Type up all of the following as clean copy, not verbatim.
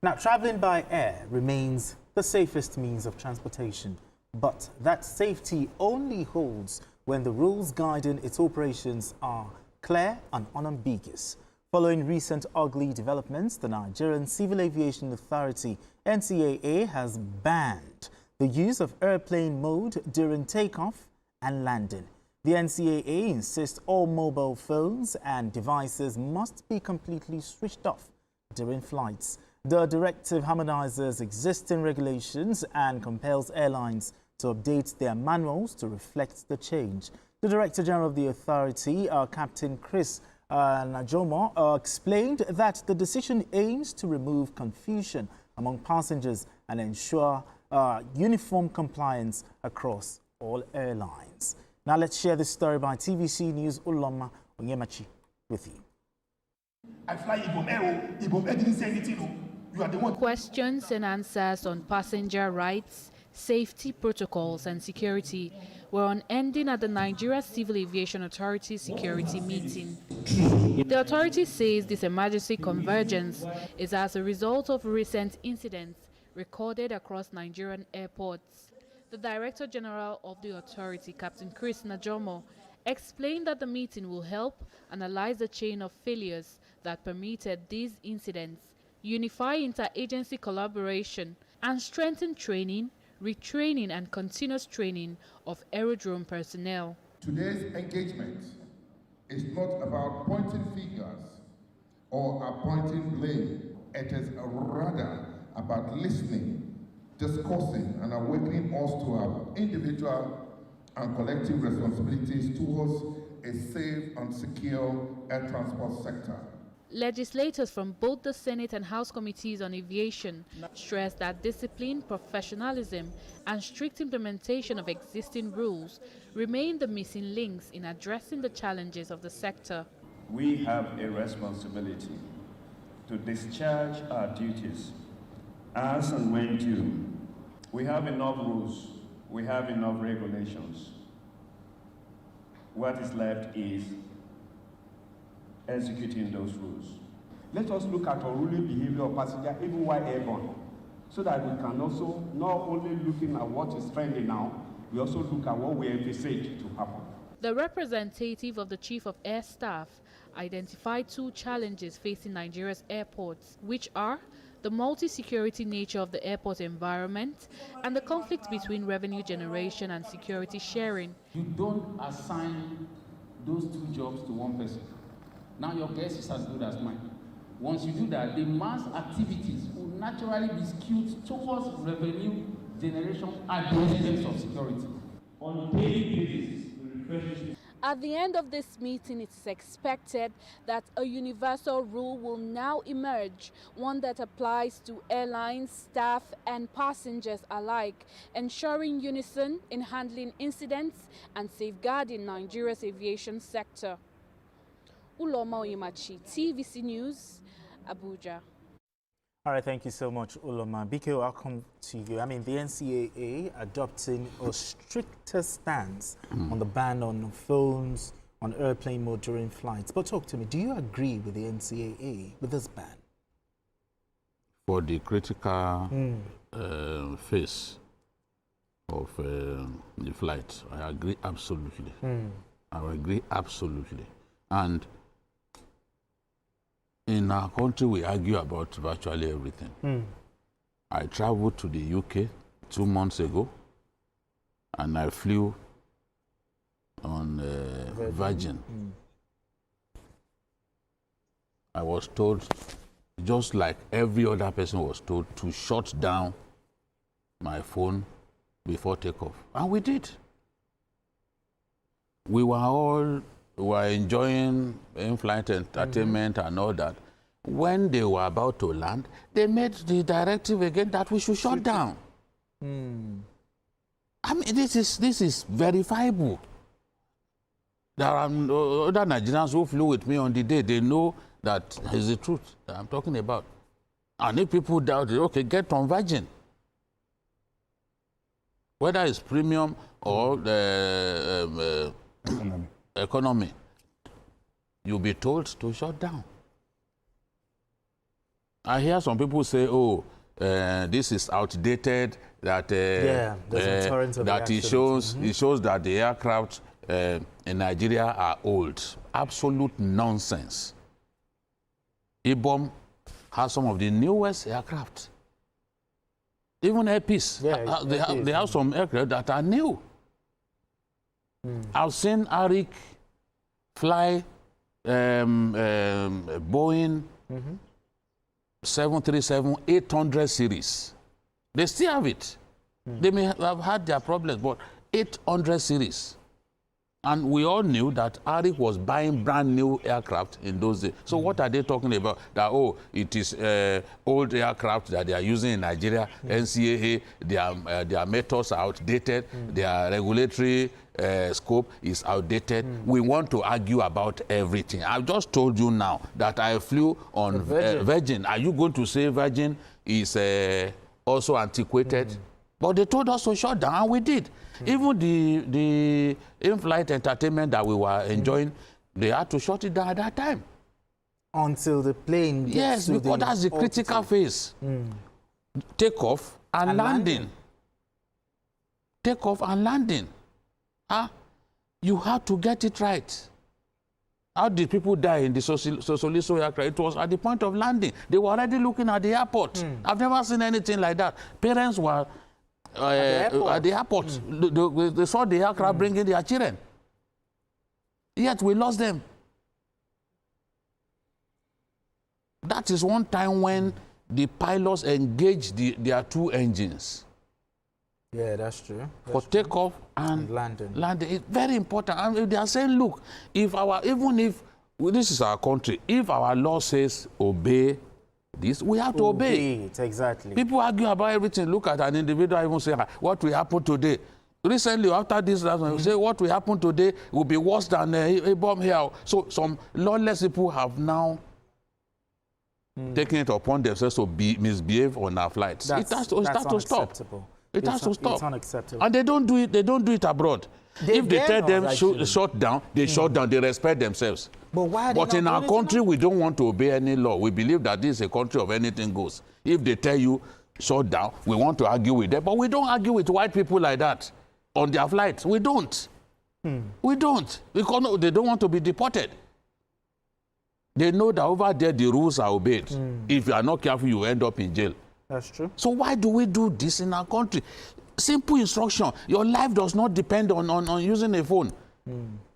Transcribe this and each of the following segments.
Now, traveling by air remains the safest means of transportation, but that safety only holds when the rules guiding its operations are clear and unambiguous. Following recent ugly developments, the Nigerian Civil Aviation Authority, NCAA, has banned the use of airplane mode during takeoff and landing. The NCAA insists all mobile phones and devices must be completely switched off during flights. The directive harmonizes existing regulations and compels airlines to update their manuals to reflect the change. The Director General of the authority, Captain Chris Najomo, explained that the decision aims to remove confusion among passengers and ensure uniform compliance across all airlines. Now let's share this story by TVC News Uloma Onyemachi with you. I fly Ibom Air, Ibom Air didn't say anything. You are the one. Questions and answers on passenger rights, safety protocols and security were unending at the Nigeria Civil Aviation Authority security meeting. The authority says this emergency convergence is as a result of recent incidents recorded across Nigerian airports. The Director General of the authority, Captain Chris Najomo, explained that the meeting will help analyze the chain of failures that permitted these incidents, unify interagency collaboration, and strengthen training, retraining, and continuous training of aerodrome personnel. Today's engagement is not about pointing fingers or appointing blame. It is rather about listening, discussing, and awakening us to our individual and collective responsibilities towards a safe and secure air transport sector. Legislators from both the Senate and House Committees on Aviation stressed that discipline, professionalism, and strict implementation of existing rules remain the missing links in addressing the challenges of the sector. We have a responsibility to discharge our duties as and when due. We have enough rules, we have enough regulations. What is left is executing those rules. Let us look at unruly behavior of passengers even while airborne, so that we can also not only looking at what is trending now, we also look at what we envisage to happen. The representative of the Chief of Air Staff identified two challenges facing Nigeria's airports, which are the multi-security nature of the airport environment and the conflict between revenue generation and security sharing. You don't assign those two jobs to one person. Now your guess is as good as mine. Once you do that, the mass activities will naturally be skewed towards revenue generation at the expense of security. On a daily basis, we refresh. At the end of this meeting, it is expected that a universal rule will now emerge, one that applies to airlines, staff, and passengers alike, ensuring unison in handling incidents and safeguarding Nigeria's aviation sector. Uloma Onyemachi, TVC News, Abuja. All right, thank you so much, Uloma. BK, I'll come to you. I mean, the NCAA adopting a stricter stance on the ban on phones, on airplane mode during flights. But talk to me, do you agree with the NCAA with this ban? For the critical phase of the flight, I agree absolutely. I agree absolutely. And in our country, we argue about virtually everything. I traveled to the UK 2 months ago, and I flew on Virgin. I was told, just like every other person was told, to shut down my phone before takeoff. And we did. We were enjoying in-flight entertainment and all that. When they were about to land, they made the directive again that we should shut down. I mean, this is verifiable. There are other Nigerians who flew with me on the day. They know that is the truth that I'm talking about. And if people doubt it, okay, get on Virgin. Whether it's premium or economy, you'll be told to shut down. I hear some people say, "Oh, this is outdated." That there's a torrent of that it shows that the aircraft in Nigeria are old. Absolute nonsense. IBOM has some of the newest aircraft. Even Airpeace, they have some aircraft that are new. I've seen Arik fly Boeing 737-800 series. They still have it. They may have had their problems, but 800 series. And we all knew that Arik was buying brand new aircraft in those days. So what are they talking about? That, oh, it is old aircraft that they are using in Nigeria, NCAA, their methods are outdated, their regulatory scope is outdated. We want to argue about everything. I've just told you now that I flew on Virgin. Are you going to say Virgin is also antiquated? But they told us to shut down, and we did. Even the in-flight entertainment that we were enjoying, they had to shut it down at that time. Until the plane gets yes, to because that's the critical phase. Takeoff and landing. Takeoff and landing. You have to get it right. How did people die in the Sosoliso aircraft? It was at the point of landing. They were already looking at the airport. I've never seen anything like that. Parents were at the airport. They saw the aircraft bringing their children. Yet we lost them. That is one time when the pilots engaged their two engines. Yeah, that's true. For takeoff and landing. It's very important. And they are saying, look, if this is our country, if our law says obey this, we have to obey it. Exactly. People argue about everything. Look at an individual even say, what will happen today? Recently, after this, we say what will happen today will be worse than a bomb here. So some lawless people have now taken it upon themselves to misbehave on our flights. It has to stop. It has to stop. It's unacceptable. And they don't do it. They don't do it abroad. If they tell them shut down, they shut down. They respect themselves. But in our country, we don't want to obey any law. We believe that this is a country of anything goes. If they tell you shut down, we want to argue with them. But we don't argue with white people like that on their flights. We don't. We don't. Because they don't want to be deported. They know that over there the rules are obeyed. If you are not careful, you end up in jail. That's true. So why do we do this in our country? Simple instruction. Your life does not depend on using a phone.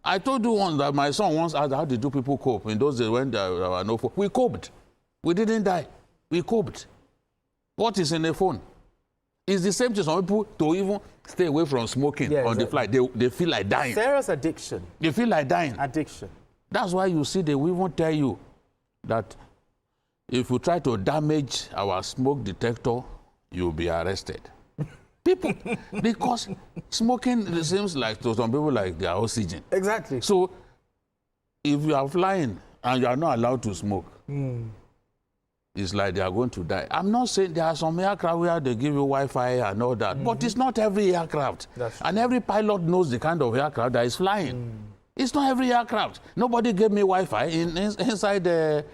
I told you once that my son once asked, how did people cope in those days when there were no phone? We coped. We didn't die. We coped. What is in a phone? It's the same thing. Some people to even stay away from smoking on the flight. They feel like dying. Serious addiction. They feel like dying. Addiction. That's why you see they will even tell you that if you try to damage our smoke detector, you'll be arrested. People, because smoking seems like to some people like their oxygen. Exactly. So if you are flying and you are not allowed to smoke, it's like they are going to die. I'm not saying there are some aircraft where they give you Wi-Fi and all that, but it's not every aircraft. And every pilot knows the kind of aircraft that is flying. It's not every aircraft. Nobody gave me Wi-Fi inside the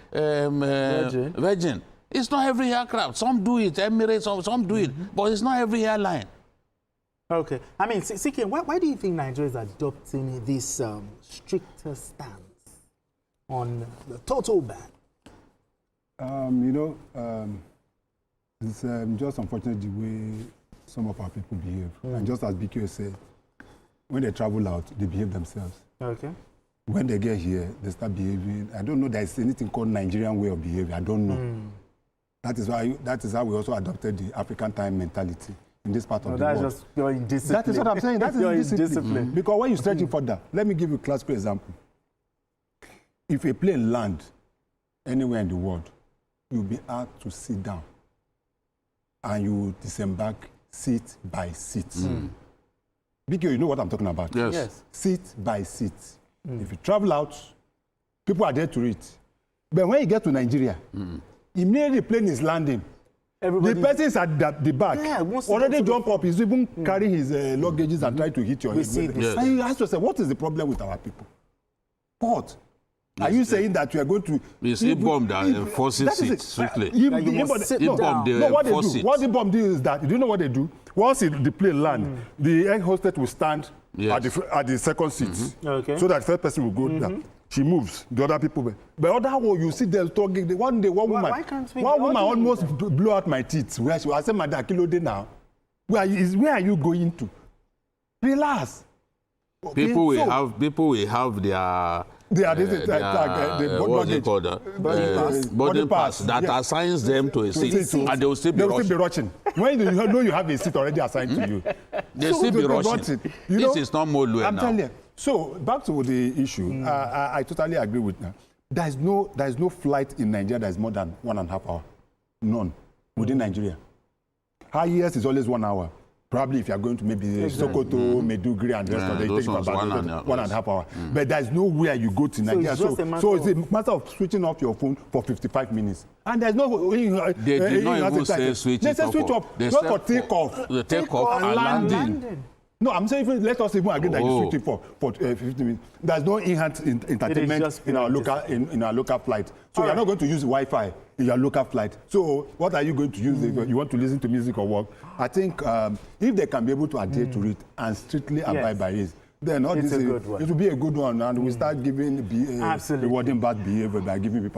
Virgin. It's not every aircraft. Some do it, Emirates, some do it, but it's not every airline. Okay. I mean, CK, why do you think Nigeria is adopting this stricter stance on the total ban? It's just unfortunate the way some of our people behave. And just as BQ said, when they travel out, they behave themselves. Okay. When they get here, they start behaving. I don't know there's anything called Nigerian way of behavior. I don't know. That is how we also adopted the African time mentality in this part of the world. That's just your indiscipline. That is what I'm saying. That is indiscipline. Because when you stretch it further, let me give you a classical example. If a plane lands anywhere in the world, you'll be asked to sit down and you disembark seat by seat. BQ, you know what I'm talking about? Yes. Seat by seat. If you travel out, people are there to eat. But when you get to Nigeria, immediately the plane is landing. The person is at the back. Already jump up. He's even carrying his luggages and trying to hit your head. And you ask yourself, what is the problem with our people? What? Are you saying that you are going to... It's a bomb that forces it strictly. You must sit down. What the bomb do is that, do you know what they do? Once the plane land, the air hostess will stand at the second seat. So that first person will go down. She moves, the other people. But other one, you see them talking. One day, one woman almost blew out my teeth. I said, Madam Kilode now, where are you going to? Relax. Okay? People will have their boarding pass that assigns them to a seat, and they will still be rushing. When you know you have a seat already assigned to you, they still be rushing. This is not more low now. I'm telling you. So back to the issue, I totally agree with that. There is no flight in Nigeria that is more than 1.5 hours. None within Nigeria. Highest is always 1 hour. Probably if you are going to maybe Sokoto, Meduguri, and the rest of it, it takes about 1.5 hours. But there is nowhere you go to Nigeria. So it's a matter of switching off your phone for 55 minutes. And there's no... They did not even say switch it off. They say switch off. Not for takeoff. The takeoff and landing. No, I'm saying let us even agree that you switch it for 50 minutes. There's no enhanced entertainment in our local flight. So you're not going to use Wi-Fi in your local flight. So what are you going to use? You want to listen to music or what? I think if they can be able to adhere to it and strictly abide by it, then it will be a good one, and we start giving rewarding bad behavior by giving people